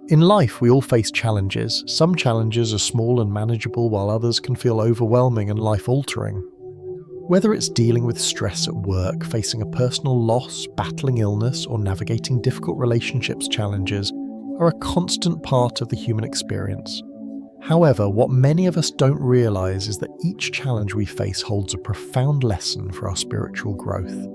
In life, we all face challenges. Some challenges are small and manageable, while others can feel overwhelming and life-altering. Whether it's dealing with stress at work, facing a personal loss, battling illness, or navigating difficult relationships challenges are a constant part of the human experience. However, what many of us don't realize is that each challenge we face holds a profound lesson for our spiritual growth.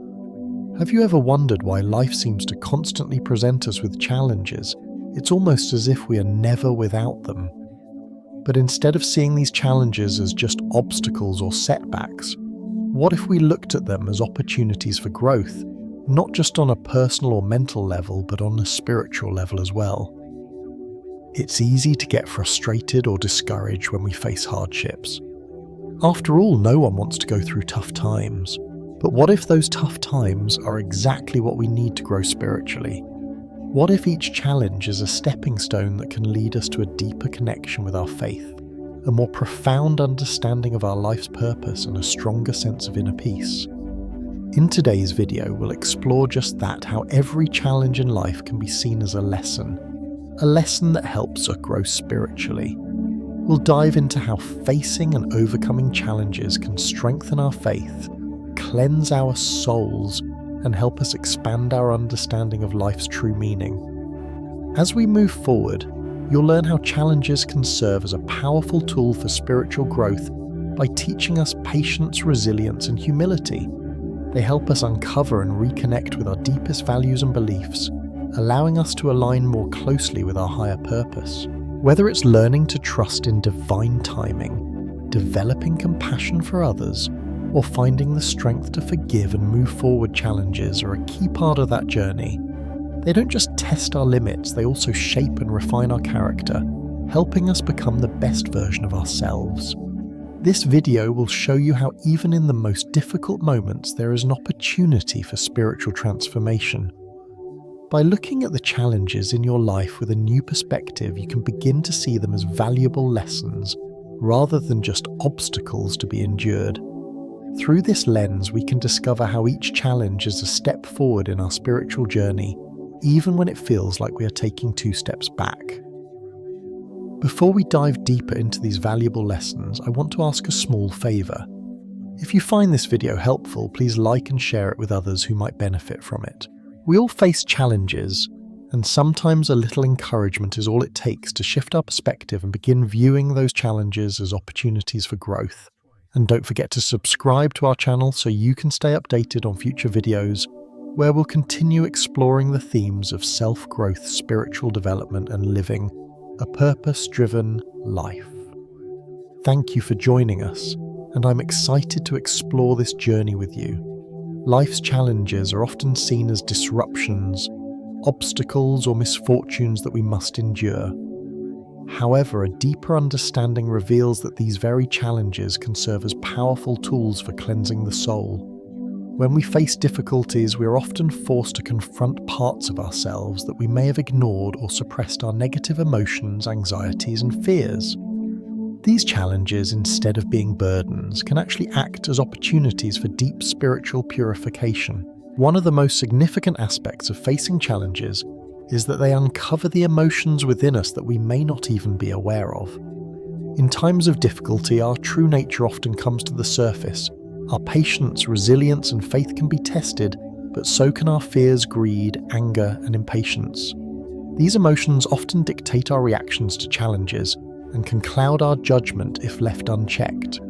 Have you ever wondered why life seems to constantly present us with challenges? It's almost as if we are never without them. But instead of seeing these challenges as just obstacles or setbacks, what if we looked at them as opportunities for growth, not just on a personal or mental level, but on a spiritual level as well? It's easy to get frustrated or discouraged when we face hardships. After all, no one wants to go through tough times. But what if those tough times are exactly what we need to grow spiritually? What if each challenge is a stepping stone that can lead us to a deeper connection with our faith, a more profound understanding of our life's purpose, and a stronger sense of inner peace? In today's video, we'll explore just that, how every challenge in life can be seen as a lesson that helps us grow spiritually. We'll dive into how facing and overcoming challenges can strengthen our faith, cleanse our souls, and help us expand our understanding of life's true meaning. As we move forward, you'll learn how challenges can serve as a powerful tool for spiritual growth by teaching us patience, resilience, and humility. They help us uncover and reconnect with our deepest values and beliefs, allowing us to align more closely with our higher purpose. Whether it's learning to trust in divine timing, developing compassion for others, or finding the strength to forgive and move forward, challenges are a key part of that journey. They don't just test our limits, they also shape and refine our character, helping us become the best version of ourselves. This video will show you how even in the most difficult moments there is an opportunity for spiritual transformation. By looking at the challenges in your life with a new perspective, you can begin to see them as valuable lessons rather than just obstacles to be endured. Through this lens, we can discover how each challenge is a step forward in our spiritual journey, even when it feels like we are taking 2 steps back. Before we dive deeper into these valuable lessons, I want to ask a small favor. If you find this video helpful, please like and share it with others who might benefit from it. We all face challenges, and sometimes a little encouragement is all it takes to shift our perspective and begin viewing those challenges as opportunities for growth. And don't forget to subscribe to our channel so you can stay updated on future videos, where we'll continue exploring the themes of self-growth, spiritual development, and living a purpose-driven life. Thank you for joining us, and I'm excited to explore this journey with you. Life's challenges are often seen as disruptions, obstacles, or misfortunes that we must endure. However, a deeper understanding reveals that these very challenges can serve as powerful tools for cleansing the soul. When we face difficulties, we are often forced to confront parts of ourselves that we may have ignored or suppressed our negative emotions, anxieties, and fears. These challenges, instead of being burdens, can actually act as opportunities for deep spiritual purification. One of the most significant aspects of facing challenges is that they uncover the emotions within us that we may not even be aware of. In times of difficulty, our true nature often comes to the surface. Our patience, resilience, and faith can be tested, but so can our fears, greed, anger, and impatience. These emotions often dictate our reactions to challenges and can cloud our judgment if left unchecked.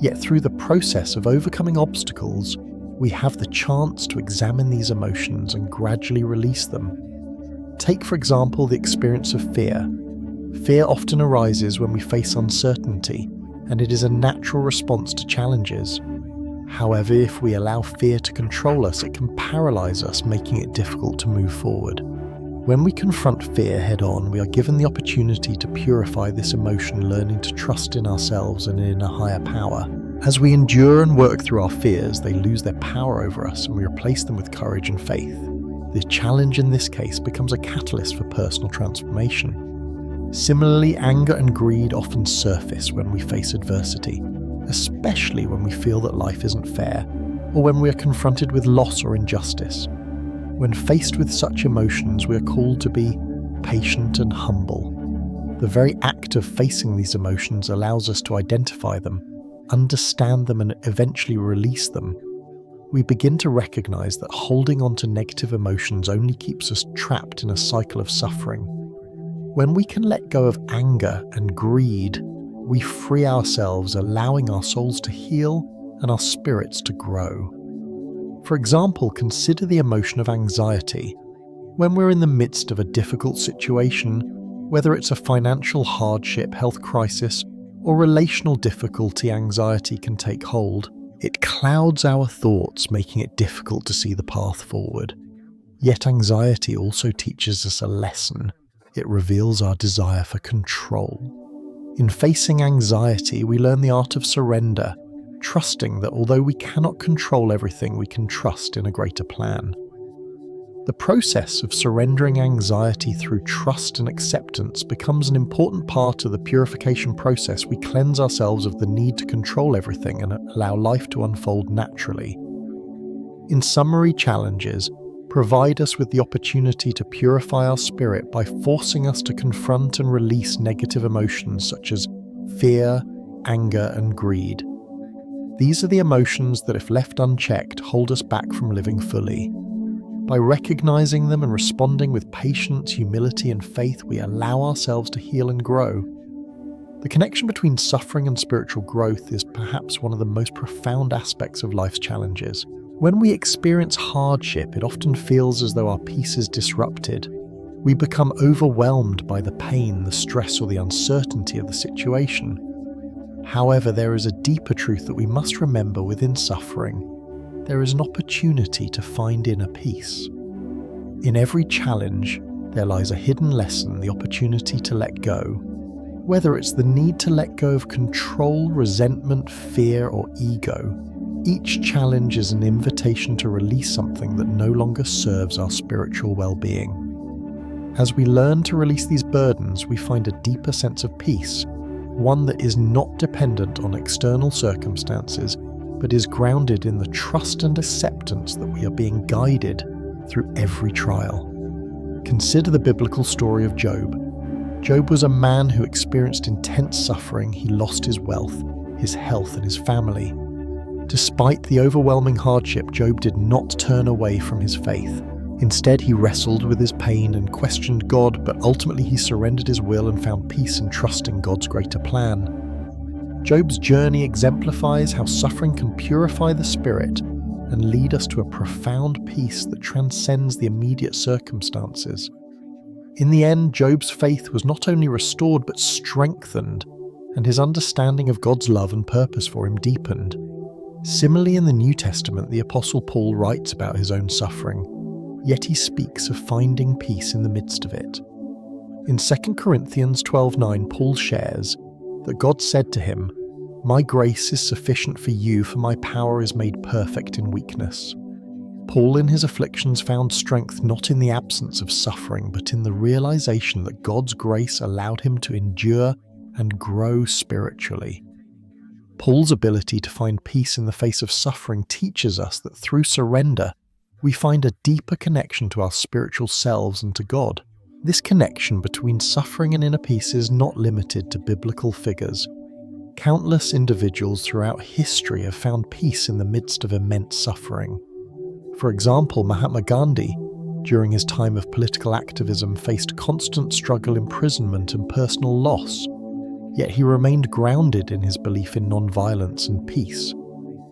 Yet through the process of overcoming obstacles, we have the chance to examine these emotions and gradually release them. Take, for example, the experience of fear. Fear often arises when we face uncertainty, and it is a natural response to challenges. However, if we allow fear to control us, it can paralyze us, making it difficult to move forward. When we confront fear head-on, we are given the opportunity to purify this emotion, learning to trust in ourselves and in a higher power. As we endure and work through our fears, they lose their power over us, and we replace them with courage and faith. The challenge in this case becomes a catalyst for personal transformation. Similarly, anger and greed often surface when we face adversity, especially when we feel that life isn't fair, or when we are confronted with loss or injustice. When faced with such emotions, we are called to be patient, and humble. The very act of facing these emotions allows us to identify them, understand them, and eventually release them. We begin to recognize that holding on to negative emotions only keeps us trapped in a cycle of suffering. When we can let go of anger and greed, we free ourselves, allowing our souls to heal and our spirits to grow. For example, consider the emotion of anxiety. When we're in the midst of a difficult situation, whether it's a financial hardship, health crisis, or relational difficulty, anxiety can take hold. It clouds our thoughts, making it difficult to see the path forward. Yet anxiety also teaches us a lesson. It reveals our desire for control. In facing anxiety, we learn the art of surrender, trusting that although we cannot control everything, we can trust in a greater plan. The process of surrendering anxiety through trust and acceptance becomes an important part of the purification process. We cleanse ourselves of the need to control everything and allow life to unfold naturally. In summary, challenges provide us with the opportunity to purify our spirit by forcing us to confront and release negative emotions such as fear, anger, and greed. These are the emotions that, if left unchecked, hold us back from living fully. By recognizing them and responding with patience, humility, and faith, we allow ourselves to heal and grow. The connection between suffering and spiritual growth is perhaps one of the most profound aspects of life's challenges. When we experience hardship, it often feels as though our peace is disrupted. We become overwhelmed by the pain, the stress, or the uncertainty of the situation. However, there is a deeper truth that we must remember within suffering. There is an opportunity to find inner peace. In every challenge, there lies a hidden lesson, the opportunity to let go. Whether it's the need to let go of control, resentment, fear, or ego, each challenge is an invitation to release something that no longer serves our spiritual well-being. As we learn to release these burdens, we find a deeper sense of peace, one that is not dependent on external circumstances, but is grounded in the trust and acceptance that we are being guided through every trial. Consider the biblical story of Job. Job was a man who experienced intense suffering. He lost his wealth, his health, and his family. Despite the overwhelming hardship, Job did not turn away from his faith. Instead, he wrestled with his pain and questioned God, but ultimately he surrendered his will and found peace in trusting God's greater plan. Job's journey exemplifies how suffering can purify the spirit and lead us to a profound peace that transcends the immediate circumstances. In the end, Job's faith was not only restored but strengthened, and his understanding of God's love and purpose for him deepened. Similarly, in the New Testament, the Apostle Paul writes about his own suffering, yet he speaks of finding peace in the midst of it. In 2 Corinthians 12:9, Paul shares that God said to him, "My grace is sufficient for you, for my power is made perfect in weakness." Paul in his afflictions found strength not in the absence of suffering, but in the realization that God's grace allowed him to endure and grow spiritually. Paul's ability to find peace in the face of suffering teaches us that through surrender, we find a deeper connection to our spiritual selves and to God. This connection between suffering and inner peace is not limited to biblical figures. Countless individuals throughout history have found peace in the midst of immense suffering. For example, Mahatma Gandhi, during his time of political activism, faced constant struggle, imprisonment, and personal loss, yet he remained grounded in his belief in non-violence and peace.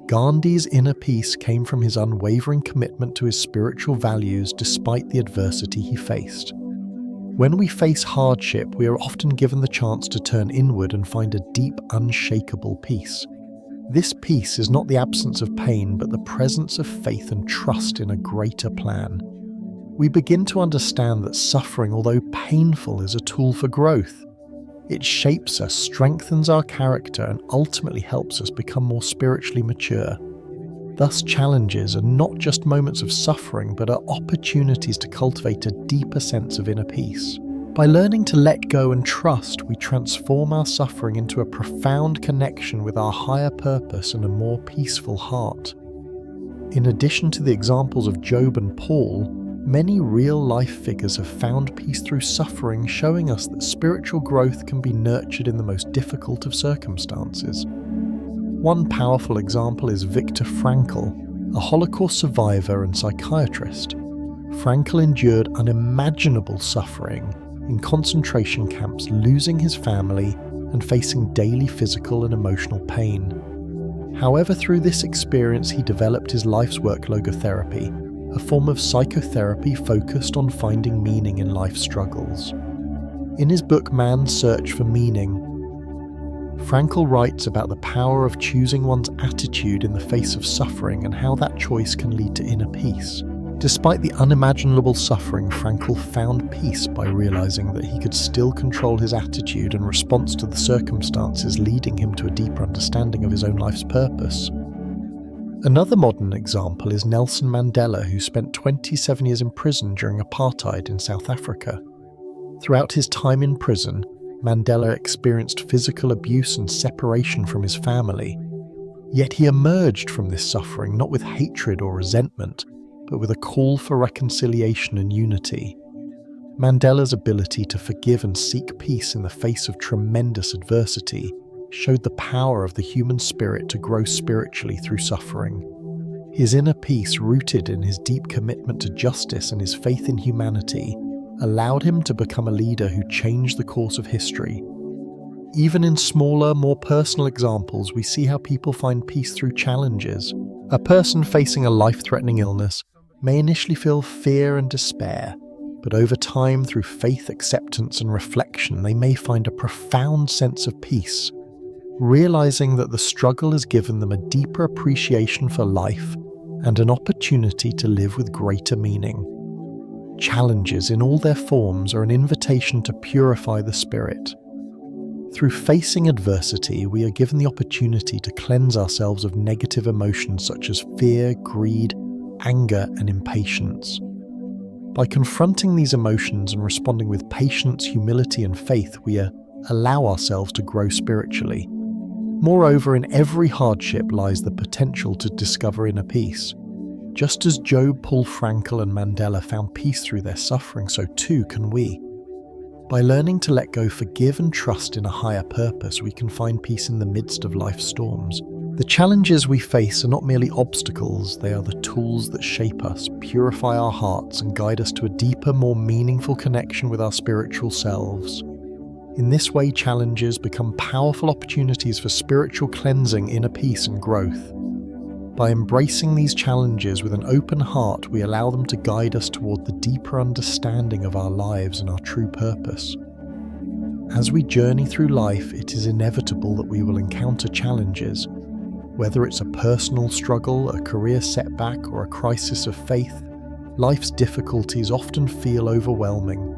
Gandhi's inner peace came from his unwavering commitment to his spiritual values despite the adversity he faced. When we face hardship, we are often given the chance to turn inward and find a deep, unshakable peace. This peace is not the absence of pain, but the presence of faith and trust in a greater plan. We begin to understand that suffering, although painful, is a tool for growth. It shapes us, strengthens our character, and ultimately helps us become more spiritually mature. Thus, challenges are not just moments of suffering, but are opportunities to cultivate a deeper sense of inner peace. By learning to let go and trust, we transform our suffering into a profound connection with our higher purpose and a more peaceful heart. In addition to the examples of Job and Paul, Many real-life figures have found peace through suffering, showing us that spiritual growth can be nurtured in the most difficult of circumstances. One powerful example is Viktor Frankl, a Holocaust survivor and psychiatrist. Frankl endured unimaginable suffering in concentration camps, losing his family and facing daily physical and emotional pain. However, through this experience, he developed his life's work, logotherapy, a form of psychotherapy focused on finding meaning in life's struggles. In his book Man's Search for Meaning, Frankl writes about the power of choosing one's attitude in the face of suffering and how that choice can lead to inner peace. Despite the unimaginable suffering, Frankl found peace by realizing that he could still control his attitude and response to the circumstances, leading him to a deeper understanding of his own life's purpose. Another modern example is Nelson Mandela, who spent 27 years in prison during apartheid in South Africa. Throughout his time in prison, Mandela experienced physical abuse and separation from his family. Yet he emerged from this suffering not with hatred or resentment, but with a call for reconciliation and unity. Mandela's ability to forgive and seek peace in the face of tremendous adversity showed the power of the human spirit to grow spiritually through suffering. His inner peace, rooted in his deep commitment to justice and his faith in humanity, allowed him to become a leader who changed the course of history. Even in smaller, more personal examples, we see how people find peace through challenges. A person facing a life-threatening illness may initially feel fear and despair, but over time, through faith, acceptance, and reflection, they may find a profound sense of peace, realizing that the struggle has given them a deeper appreciation for life and an opportunity to live with greater meaning. Challenges in all their forms are an invitation to purify the spirit. Through facing adversity, we are given the opportunity to cleanse ourselves of negative emotions such as fear, greed, anger, and impatience. By confronting these emotions and responding with patience, humility, and faith, we allow ourselves to grow spiritually. Moreover, in every hardship lies the potential to discover inner peace. Just as Job, Paul Frankl, and Mandela found peace through their suffering, so too can we. By learning to let go, forgive, and trust in a higher purpose, we can find peace in the midst of life's storms. The challenges we face are not merely obstacles, they are the tools that shape us, purify our hearts, and guide us to a deeper, more meaningful connection with our spiritual selves. In this way, challenges become powerful opportunities for spiritual cleansing, inner peace, and growth. By embracing these challenges with an open heart, we allow them to guide us toward the deeper understanding of our lives and our true purpose. As we journey through life, it is inevitable that we will encounter challenges. Whether it's a personal struggle, a career setback, or a crisis of faith, life's difficulties often feel overwhelming.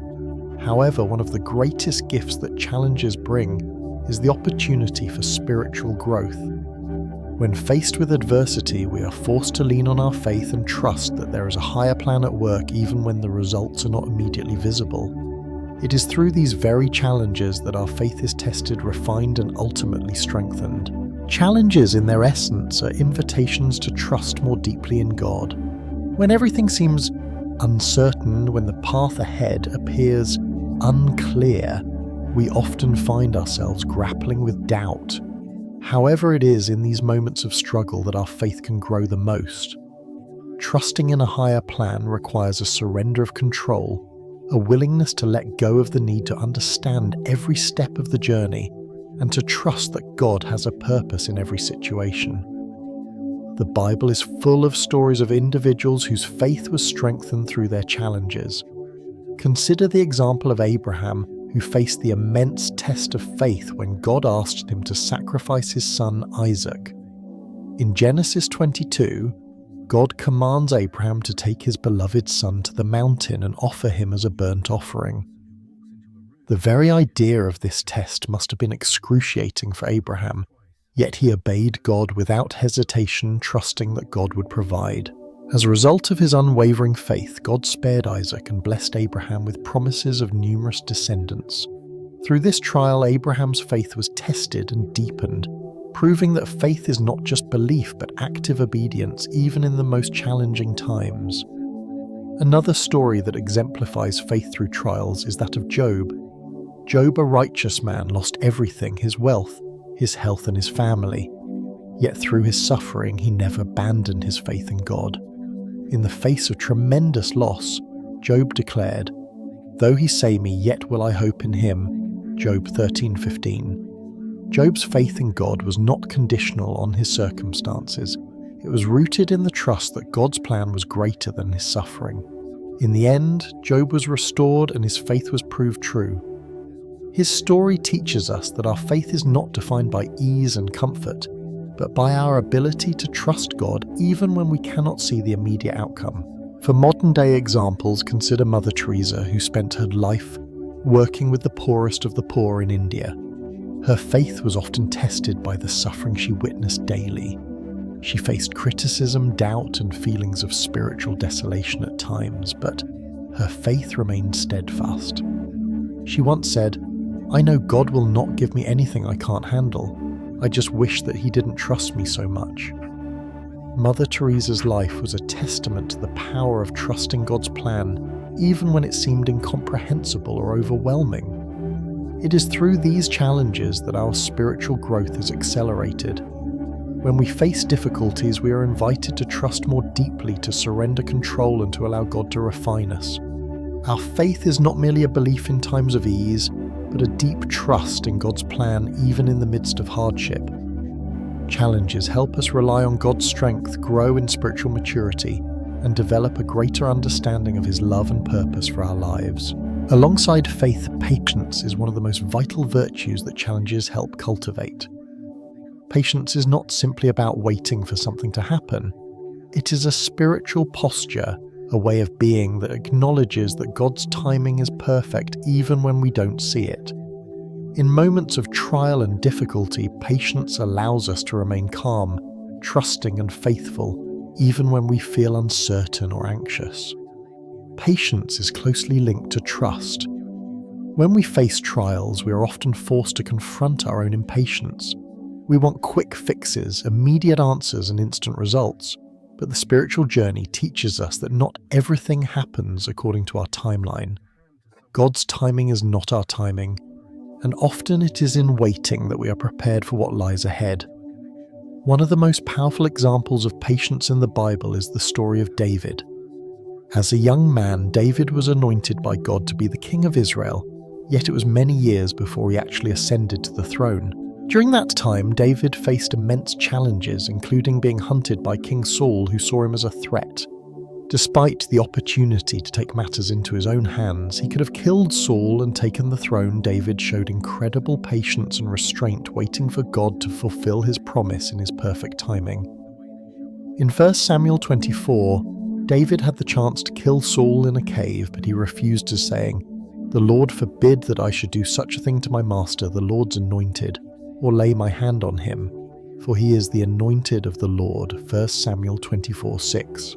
However, one of the greatest gifts that challenges bring is the opportunity for spiritual growth. When faced with adversity, we are forced to lean on our faith and trust that there is a higher plan at work even when the results are not immediately visible. It is through these very challenges that our faith is tested, refined, and ultimately strengthened. Challenges, in their essence, are invitations to trust more deeply in God. When everything seems uncertain, when the path ahead appears unclear, we often find ourselves grappling with doubt. However, it is in these moments of struggle that our faith can grow the most. Trusting in a higher plan requires a surrender of control, a willingness to let go of the need to understand every step of the journey, and to trust that God has a purpose in every situation. The Bible is full of stories of individuals whose faith was strengthened through their challenges. Consider the example of Abraham, who faced the immense test of faith when God asked him to sacrifice his son Isaac. In Genesis 22, God commands Abraham to take his beloved son to the mountain and offer him as a burnt offering. The very idea of this test must have been excruciating for Abraham, yet he obeyed God without hesitation, trusting that God would provide. As a result of his unwavering faith, God spared Isaac and blessed Abraham with promises of numerous descendants. Through this trial, Abraham's faith was tested and deepened, proving that faith is not just belief but active obedience even in the most challenging times. Another story that exemplifies faith through trials is that of Job. Job, a righteous man, lost everything: his wealth, his health and his family. Yet through his suffering, he never abandoned his faith in God. In the face of tremendous loss, Job declared, "Though he slay me, yet will I hope in him." Job 13:15. Job's faith in God was not conditional on his circumstances. It was rooted in the trust that God's plan was greater than his suffering. In the end, Job was restored and his faith was proved true. His story teaches us that our faith is not defined by ease and comfort, but by our ability to trust God even when we cannot see the immediate outcome. For modern-day examples, consider Mother Teresa, who spent her life working with the poorest of the poor in India. Her faith was often tested by the suffering she witnessed daily. She faced criticism, doubt, and feelings of spiritual desolation at times, but her faith remained steadfast. She once said, "I know God will not give me anything I can't handle. I just wish that he didn't trust me so much." Mother Teresa's life was a testament to the power of trusting God's plan, even when it seemed incomprehensible or overwhelming. It is through these challenges that our spiritual growth is accelerated. When we face difficulties, we are invited to trust more deeply, to surrender control and to allow God to refine us. Our faith is not merely a belief in times of ease, but a deep trust in God's plan even in the midst of hardship. Challenges help us rely on God's strength, grow in spiritual maturity, and develop a greater understanding of His love and purpose for our lives. Alongside faith, patience is one of the most vital virtues that challenges help cultivate. Patience is not simply about waiting for something to happen. It is a spiritual posture, a way of being that acknowledges that God's timing is perfect even when we don't see it. In moments of trial and difficulty, patience allows us to remain calm, trusting and faithful, even when we feel uncertain or anxious. Patience is closely linked to trust. When we face trials, we are often forced to confront our own impatience. We want quick fixes, immediate answers, and instant results. But the spiritual journey teaches us that not everything happens according to our timeline. God's timing is not our timing, and often it is in waiting that we are prepared for what lies ahead. One of the most powerful examples of patience in the Bible is the story of David. As a young man, David was anointed by God to be the king of Israel, yet it was many years before he actually ascended to the throne. During that time, David faced immense challenges, including being hunted by King Saul, who saw him as a threat. Despite the opportunity to take matters into his own hands, he could have killed Saul and taken the throne. David showed incredible patience and restraint, waiting for God to fulfill his promise in his perfect timing. In 1 Samuel 24, David had the chance to kill Saul in a cave, but he refused, saying, "The Lord forbid that I should do such a thing to my master, the Lord's anointed, or lay my hand on him, for he is the anointed of the Lord." 1 Samuel 24:6.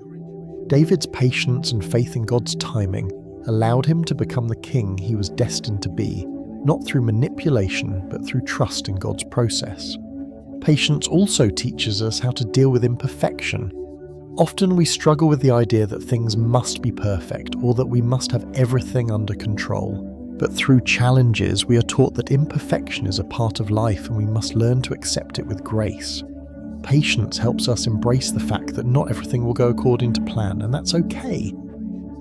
David's patience and faith in God's timing allowed him to become the king he was destined to be, not through manipulation, but through trust in God's process. Patience also teaches us how to deal with imperfection. Often we struggle with the idea that things must be perfect or that we must have everything under control. But through challenges, we are taught that imperfection is a part of life and we must learn to accept it with grace. Patience helps us embrace the fact that not everything will go according to plan, and that's okay.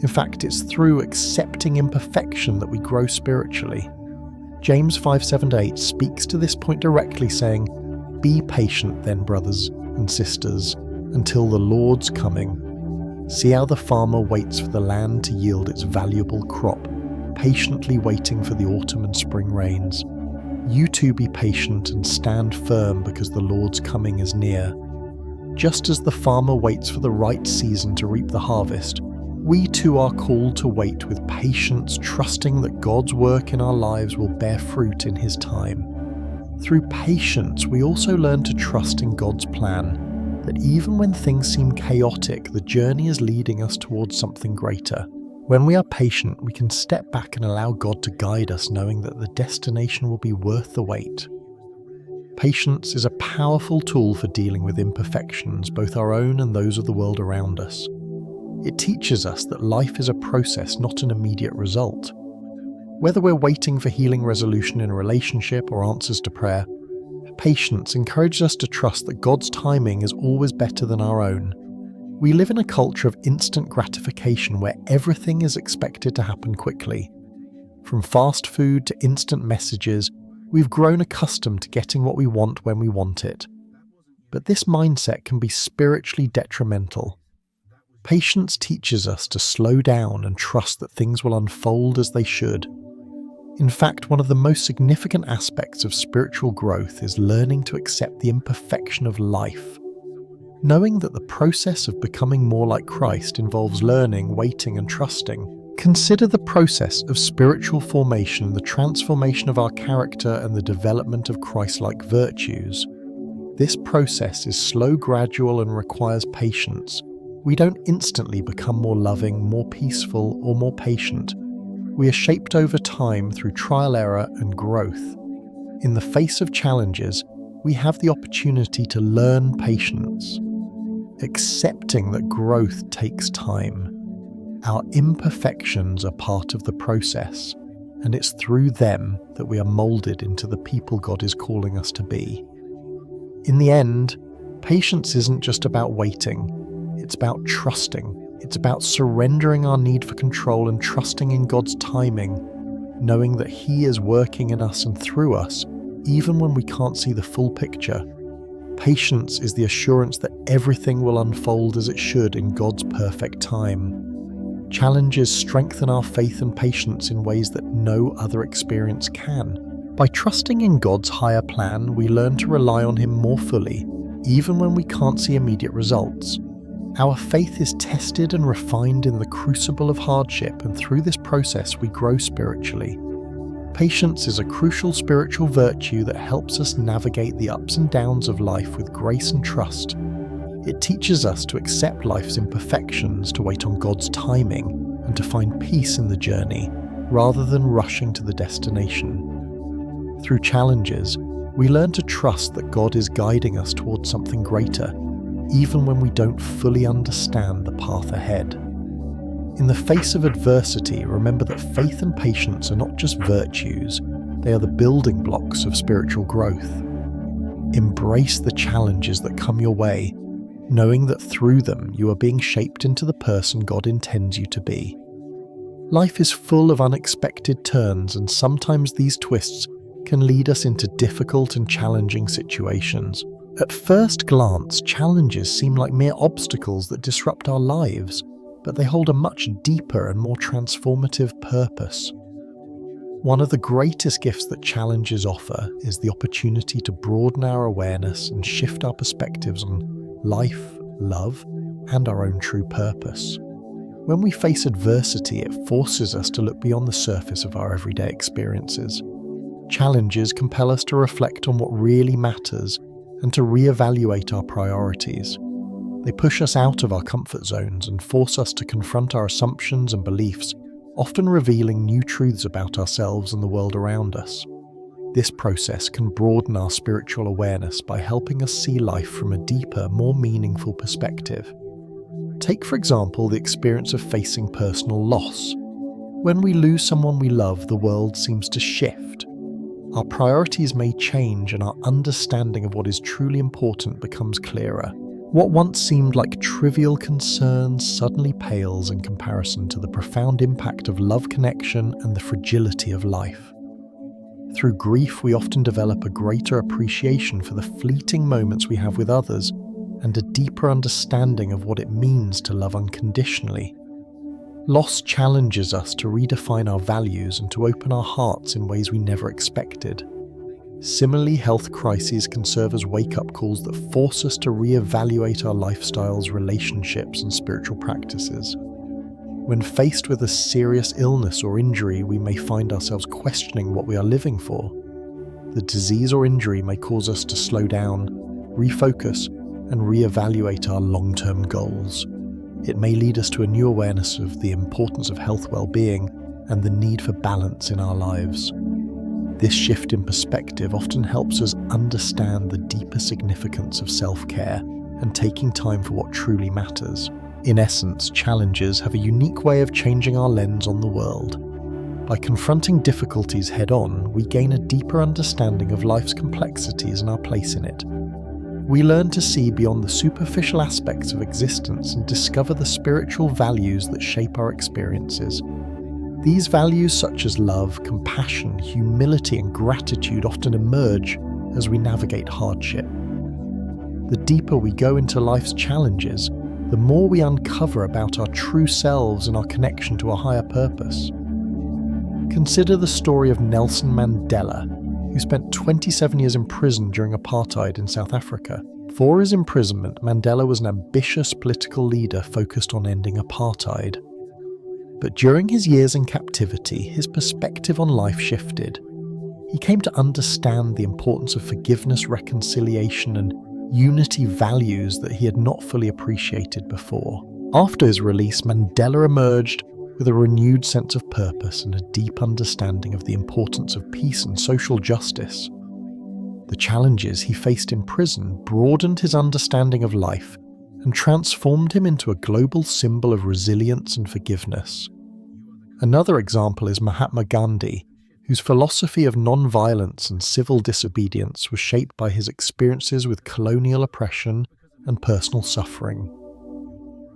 In fact, it's through accepting imperfection that we grow spiritually. James 5:7-8 speaks to this point directly, saying, "Be patient then, brothers and sisters, until the Lord's coming. See how the farmer waits for the land to yield its valuable crop, patiently waiting for the autumn and spring rains. You too be patient and stand firm, because the Lord's coming is near." Just as the farmer waits for the right season to reap the harvest, we too are called to wait with patience, trusting that God's work in our lives will bear fruit in His time. Through patience, we also learn to trust in God's plan, that even when things seem chaotic, the journey is leading us towards something greater. When we are patient, we can step back and allow God to guide us, knowing that the destination will be worth the wait. Patience is a powerful tool for dealing with imperfections, both our own and those of the world around us. It teaches us that life is a process, not an immediate result. Whether we're waiting for healing resolution in a relationship or answers to prayer, patience encourages us to trust that God's timing is always better than our own. We live in a culture of instant gratification where everything is expected to happen quickly. From fast food to instant messages, we've grown accustomed to getting what we want when we want it. But this mindset can be spiritually detrimental. Patience teaches us to slow down and trust that things will unfold as they should. In fact, one of the most significant aspects of spiritual growth is learning to accept the imperfection of life. Knowing that the process of becoming more like Christ involves learning, waiting, and trusting. Consider the process of spiritual formation, the transformation of our character, and the development of Christ-like virtues. This process is slow, gradual, and requires patience. We don't instantly become more loving, more peaceful, or more patient. We are shaped over time through trial, error, and growth. In the face of challenges, we have the opportunity to learn patience, accepting that growth takes time. Our imperfections are part of the process, and it's through them that we are molded into the people God is calling us to be. In the end, patience isn't just about waiting. It's about trusting. It's about surrendering our need for control and trusting in God's timing, knowing that He is working in us and through us, even when we can't see the full picture. Patience is the assurance that everything will unfold as it should in God's perfect time. Challenges strengthen our faith and patience in ways that no other experience can. By trusting in God's higher plan, we learn to rely on Him more fully, even when we can't see immediate results. Our faith is tested and refined in the crucible of hardship, and through this process we grow spiritually. Patience is a crucial spiritual virtue that helps us navigate the ups and downs of life with grace and trust. It teaches us to accept life's imperfections, to wait on God's timing, and to find peace in the journey, rather than rushing to the destination. Through challenges, we learn to trust that God is guiding us towards something greater, even when we don't fully understand the path ahead. In the face of adversity, remember that faith and patience are not just virtues, they are the building blocks of spiritual growth. Embrace the challenges that come your way, knowing that through them you are being shaped into the person God intends you to be. Life is full of unexpected turns, and sometimes these twists can lead us into difficult and challenging situations. At first glance, challenges seem like mere obstacles that disrupt our lives, but they hold a much deeper and more transformative purpose. One of the greatest gifts that challenges offer is the opportunity to broaden our awareness and shift our perspectives on life, love, and our own true purpose. When we face adversity, it forces us to look beyond the surface of our everyday experiences. Challenges compel us to reflect on what really matters and to reevaluate our priorities. They push us out of our comfort zones and force us to confront our assumptions and beliefs, often revealing new truths about ourselves and the world around us. This process can broaden our spiritual awareness by helping us see life from a deeper, more meaningful perspective. Take, for example, the experience of facing personal loss. When we lose someone we love, the world seems to shift. Our priorities may change and our understanding of what is truly important becomes clearer. What once seemed like trivial concerns suddenly pales in comparison to the profound impact of love connection and the fragility of life. Through grief, we often develop a greater appreciation for the fleeting moments we have with others and a deeper understanding of what it means to love unconditionally. Loss challenges us to redefine our values and to open our hearts in ways we never expected. Similarly, health crises can serve as wake-up calls that force us to reevaluate our lifestyles, relationships, and spiritual practices. When faced with a serious illness or injury, we may find ourselves questioning what we are living for. The disease or injury may cause us to slow down, refocus, and reevaluate our long-term goals. It may lead us to a new awareness of the importance of health well-being and the need for balance in our lives. This shift in perspective often helps us understand the deeper significance of self-care and taking time for what truly matters. In essence, challenges have a unique way of changing our lens on the world. By confronting difficulties head-on, we gain a deeper understanding of life's complexities and our place in it. We learn to see beyond the superficial aspects of existence and discover the spiritual values that shape our experiences. These values, such as love, compassion, humility, and gratitude, often emerge as we navigate hardship. The deeper we go into life's challenges, the more we uncover about our true selves and our connection to a higher purpose. Consider the story of Nelson Mandela, who spent 27 years in prison during apartheid in South Africa. For his imprisonment, Mandela was an ambitious political leader focused on ending apartheid. But during his years in captivity, his perspective on life shifted. He came to understand the importance of forgiveness, reconciliation, and unity values that he had not fully appreciated before. After his release, Mandela emerged with a renewed sense of purpose and a deep understanding of the importance of peace and social justice. The challenges he faced in prison broadened his understanding of life and transformed him into a global symbol of resilience and forgiveness. Another example is Mahatma Gandhi, whose philosophy of non-violence and civil disobedience was shaped by his experiences with colonial oppression and personal suffering.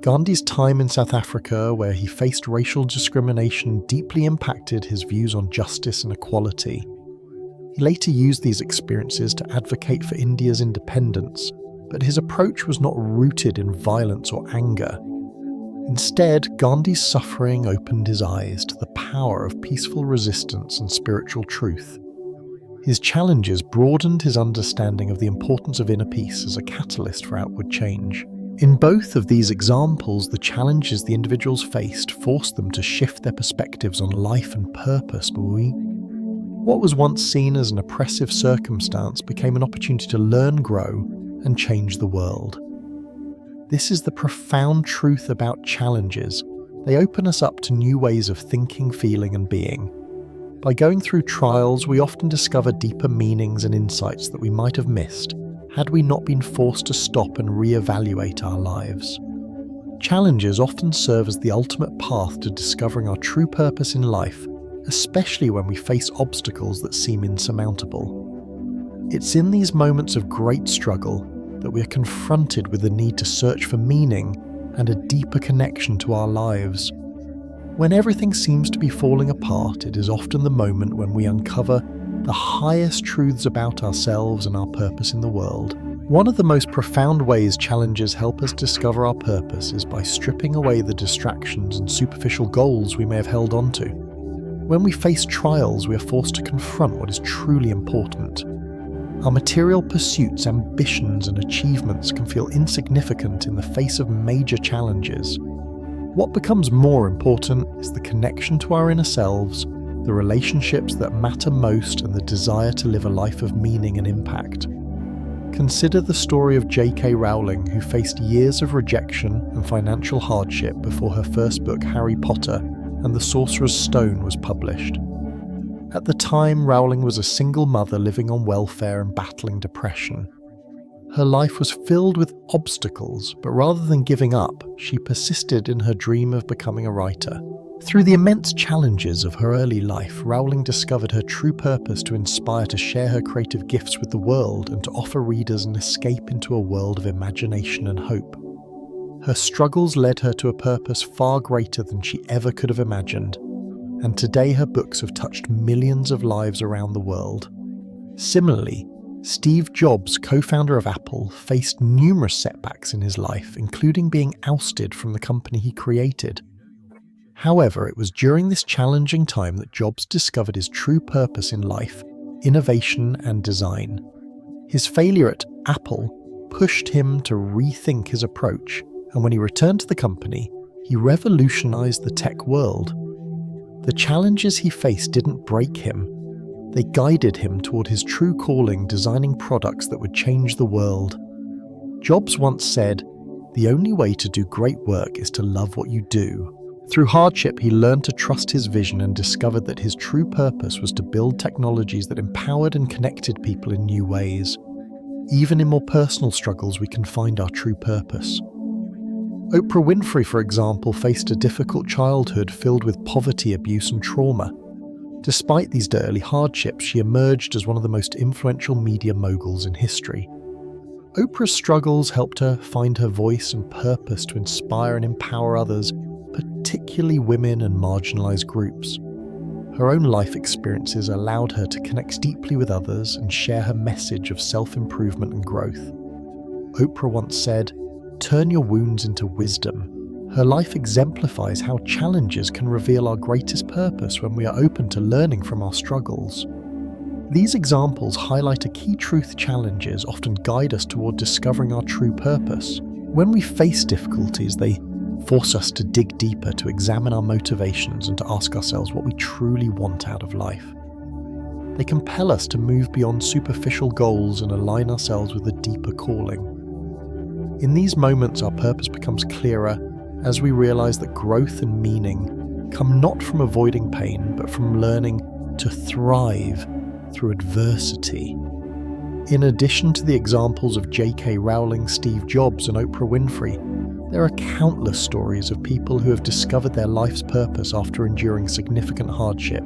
Gandhi's time in South Africa, where he faced racial discrimination, deeply impacted his views on justice and equality. He later used these experiences to advocate for India's independence, but his approach was not rooted in violence or anger. Instead, Gandhi's suffering opened his eyes to the power of peaceful resistance and spiritual truth. His challenges broadened his understanding of the importance of inner peace as a catalyst for outward change. In both of these examples, the challenges the individuals faced forced them to shift their perspectives on life and purpose. What was once seen as an oppressive circumstance became an opportunity to learn, grow, and change the world. This is the profound truth about challenges. They open us up to new ways of thinking, feeling, and being. By going through trials, we often discover deeper meanings and insights that we might have missed had we not been forced to stop and re-evaluate our lives. Challenges often serve as the ultimate path to discovering our true purpose in life, especially when we face obstacles that seem insurmountable. It's in these moments of great struggle that we are confronted with the need to search for meaning and a deeper connection to our lives. When everything seems to be falling apart, it is often the moment when we uncover the highest truths about ourselves and our purpose in the world. One of the most profound ways challenges help us discover our purpose is by stripping away the distractions and superficial goals we may have held onto. When we face trials, we are forced to confront what is truly important. Our material pursuits, ambitions, and achievements can feel insignificant in the face of major challenges. What becomes more important is the connection to our inner selves, the relationships that matter most, and the desire to live a life of meaning and impact. Consider the story of J.K. Rowling, who faced years of rejection and financial hardship before her first book, Harry Potter and the Sorcerer's Stone, was published. At the time, Rowling was a single mother living on welfare and battling depression. Her life was filled with obstacles, but rather than giving up, she persisted in her dream of becoming a writer. Through the immense challenges of her early life, Rowling discovered her true purpose to inspire to share her creative gifts with the world and to offer readers an escape into a world of imagination and hope. Her struggles led her to a purpose far greater than she ever could have imagined, and today her books have touched millions of lives around the world. Similarly, Steve Jobs, co-founder of Apple, faced numerous setbacks in his life, including being ousted from the company he created. However, it was during this challenging time that Jobs discovered his true purpose in life, innovation and design. His failure at Apple pushed him to rethink his approach, and when he returned to the company, he revolutionized the tech world. The challenges he faced didn't break him. They guided him toward his true calling, designing products that would change the world. Jobs once said, "The only way to do great work is to love what you do." Through hardship, he learned to trust his vision and discovered that his true purpose was to build technologies that empowered and connected people in new ways. Even in more personal struggles, we can find our true purpose. Oprah Winfrey, for example, faced a difficult childhood filled with poverty, abuse, and trauma. Despite these early hardships, she emerged as one of the most influential media moguls in history. Oprah's struggles helped her find her voice and purpose to inspire and empower others, particularly women and marginalized groups. Her own life experiences allowed her to connect deeply with others and share her message of self-improvement and growth. Oprah once said, "Turn your wounds into wisdom." Her life exemplifies how challenges can reveal our greatest purpose when we are open to learning from our struggles. These examples highlight a key truth: challenges often guide us toward discovering our true purpose. When we face difficulties, they force us to dig deeper, to examine our motivations, and to ask ourselves what we truly want out of life. They compel us to move beyond superficial goals and align ourselves with a deeper calling. In these moments, our purpose becomes clearer as we realize that growth and meaning come not from avoiding pain, but from learning to thrive through adversity. In addition to the examples of J.K. Rowling, Steve Jobs, and Oprah Winfrey, there are countless stories of people who have discovered their life's purpose after enduring significant hardship.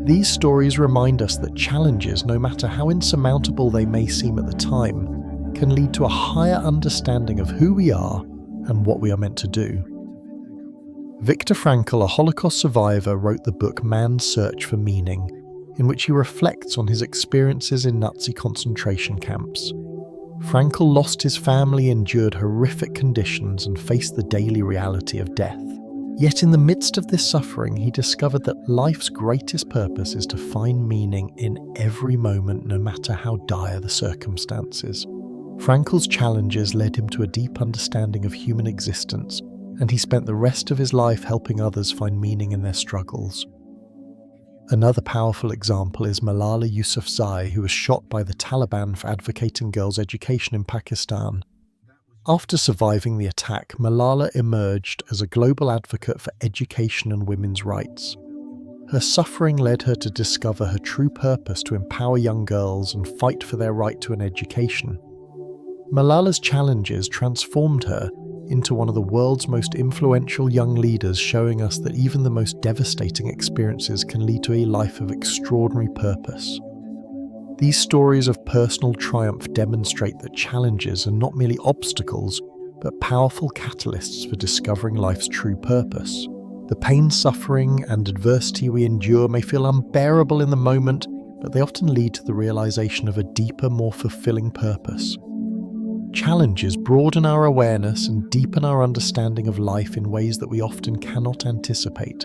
These stories remind us that challenges, no matter how insurmountable they may seem at the time, can lead to a higher understanding of who we are and what we are meant to do. Viktor Frankl, a Holocaust survivor, wrote the book Man's Search for Meaning, in which he reflects on his experiences in Nazi concentration camps. Frankl lost his family, endured horrific conditions, and faced the daily reality of death. Yet in the midst of this suffering, he discovered that life's greatest purpose is to find meaning in every moment, no matter how dire the circumstances. Frankl's challenges led him to a deep understanding of human existence, and he spent the rest of his life helping others find meaning in their struggles. Another powerful example is Malala Yousafzai, who was shot by the Taliban for advocating girls' education in Pakistan. After surviving the attack, Malala emerged as a global advocate for education and women's rights. Her suffering led her to discover her true purpose to empower young girls and fight for their right to an education. Malala's challenges transformed her into one of the world's most influential young leaders, showing us that even the most devastating experiences can lead to a life of extraordinary purpose. These stories of personal triumph demonstrate that challenges are not merely obstacles, but powerful catalysts for discovering life's true purpose. The pain, suffering, and adversity we endure may feel unbearable in the moment, but they often lead to the realization of a deeper, more fulfilling purpose. Challenges broaden our awareness and deepen our understanding of life in ways that we often cannot anticipate.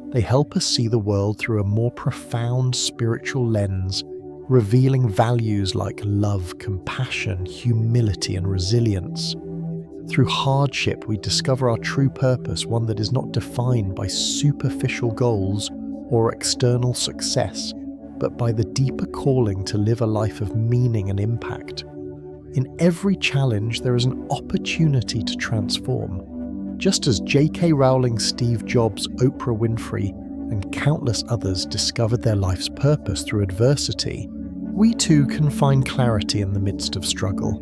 They help us see the world through a more profound spiritual lens, revealing values like love, compassion, humility, and resilience. Through hardship, we discover our true purpose, one that is not defined by superficial goals or external success, but by the deeper calling to live a life of meaning and impact. In every challenge, there is an opportunity to transform. Just as J.K. Rowling, Steve Jobs, Oprah Winfrey, and countless others discovered their life's purpose through adversity, we too can find clarity in the midst of struggle.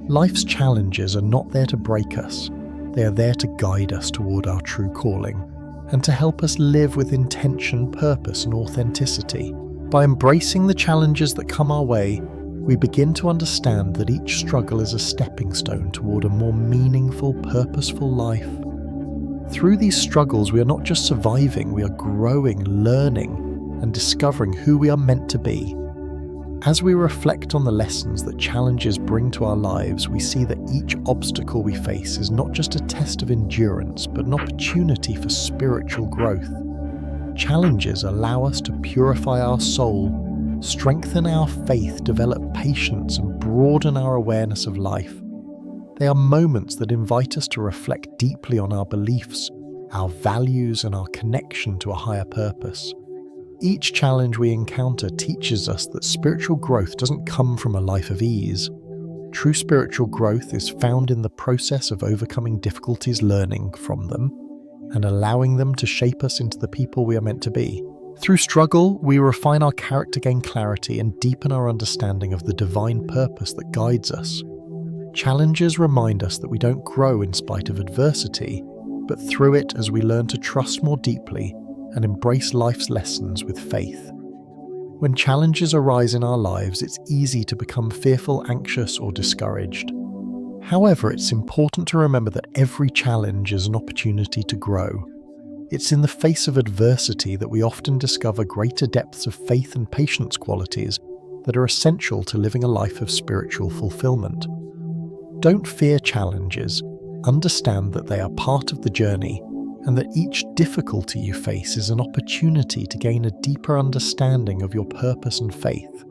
Life's challenges are not there to break us. They are there to guide us toward our true calling, and to help us live with intention, purpose, and authenticity. By embracing the challenges that come our way, we begin to understand that each struggle is a stepping stone toward a more meaningful, purposeful life. Through these struggles, we are not just surviving, we are growing, learning, and discovering who we are meant to be. As we reflect on the lessons that challenges bring to our lives, we see that each obstacle we face is not just a test of endurance, but an opportunity for spiritual growth. Challenges allow us to purify our soul, strengthen our faith, develop patience, and broaden our awareness of life. They are moments that invite us to reflect deeply on our beliefs, our values, and our connection to a higher purpose. Each challenge we encounter teaches us that spiritual growth doesn't come from a life of ease. True spiritual growth is found in the process of overcoming difficulties, learning from them, and allowing them to shape us into the people we are meant to be. Through struggle, we refine our character, gain clarity, and deepen our understanding of the divine purpose that guides us. Challenges remind us that we don't grow in spite of adversity, but through it as we learn to trust more deeply and embrace life's lessons with faith. When challenges arise in our lives, it's easy to become fearful, anxious, or discouraged. However, it's important to remember that every challenge is an opportunity to grow. It's in the face of adversity that we often discover greater depths of faith and patience qualities that are essential to living a life of spiritual fulfillment. Don't fear challenges. Understand that they are part of the journey, and that each difficulty you face is an opportunity to gain a deeper understanding of your purpose and faith.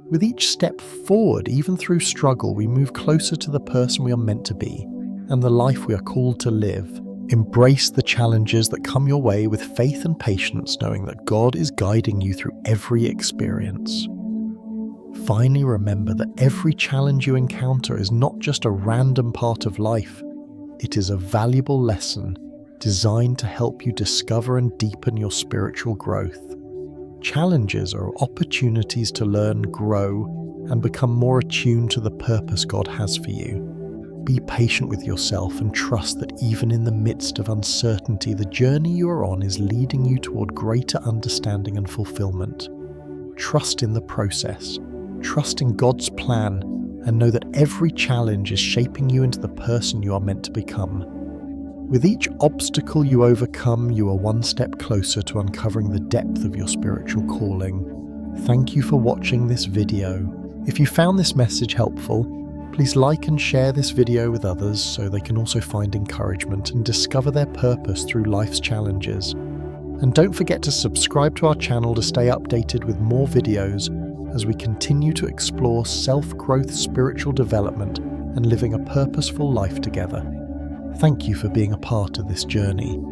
With each step forward, even through struggle, we move closer to the person we are meant to be and the life we are called to live. Embrace the challenges that come your way with faith and patience, knowing that God is guiding you through every experience. Finally, remember that every challenge you encounter is not just a random part of life. It is a valuable lesson designed to help you discover and deepen your spiritual growth. Challenges are opportunities to learn, grow, and become more attuned to the purpose God has for you. Be patient with yourself and trust that even in the midst of uncertainty, the journey you are on is leading you toward greater understanding and fulfillment. Trust in the process, trust in God's plan, and know that every challenge is shaping you into the person you are meant to become. With each obstacle you overcome, you are one step closer to uncovering the depth of your spiritual calling. Thank you for watching this video. If you found this message helpful, please like and share this video with others so they can also find encouragement and discover their purpose through life's challenges. And don't forget to subscribe to our channel to stay updated with more videos as we continue to explore self-growth, spiritual development, and living a purposeful life together. Thank you for being a part of this journey.